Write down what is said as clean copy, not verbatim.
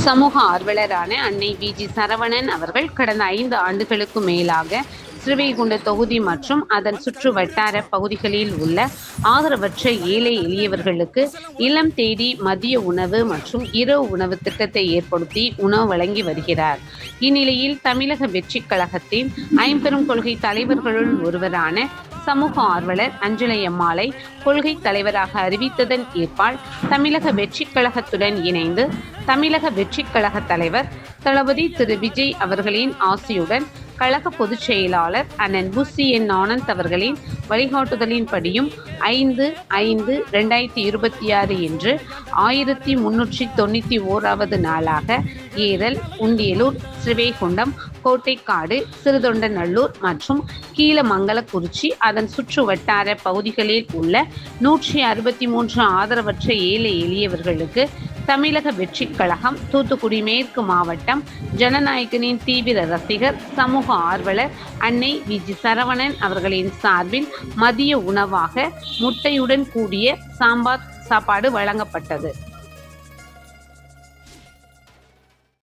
சமூக ஆர்வலரான அன்னை வி.ஜி. சரவணன் அவர்கள் கடந்த 5 ஆண்டுகளுக்கு மேலாக ஸ்ரீவைகுண்ட தொகுதி மற்றும் அதன் சுற்று வட்டார பகுதிகளில் உள்ள ஆதரவற்ற ஏழை எளியவர்களுக்கு இல்லம் தேடி மதிய உணவு மற்றும் இரவு உணவு திட்டத்தை ஏற்படுத்தி உணவு வழங்கி வருகிறார். இந்நிலையில் தமிழக வெற்றிக் கழகத்தின் ஐம்பெரும் கொள்கை தலைவர்களுள் ஒருவரான சமூக ஆர்வலர் அஞ்சலை அம்மாளை கொள்கை தலைவராக அறிவித்ததன் ஏற்பால் தமிழக வெற்றிக் கழகத்துடன் இணைந்து தமிழக வெற்றிக் கழக தலைவர் தளபதி திரு விஜய் அவர்களின் ஆசியுடன் கழக பொதுச் செயலாளர் அண்ணன் புசி என் ஆனந்த் அவர்களின் வழிகாட்டுதலின்படியும் 5/5/2026 என்று 1391வது நாளாக ஏரல், உண்டியலூர், ஸ்ரீவைகுண்டம், கோட்டைக்காடு, சிறுதொண்டநல்லூர் மற்றும் கீழமங்கலக்குறிச்சி அதன் சுற்று வட்டார பகுதிகளில் உள்ள 163 ஆதரவற்ற ஏழை எளியவர்களுக்கு தமிழக வெற்றிக் கழகம் தூத்துக்குடி மேற்கு மாவட்டம் ஜனநாயகனின் தீவிர ரசிகர் சமூக ஆர்வலர் அன்னை வி.ஜி. சரவணன் அவர்களின் சார்பில் மதிய உணவாக முட்டையுடன் கூடிய சாம்பார் சாப்பாடு வழங்கப்பட்டது.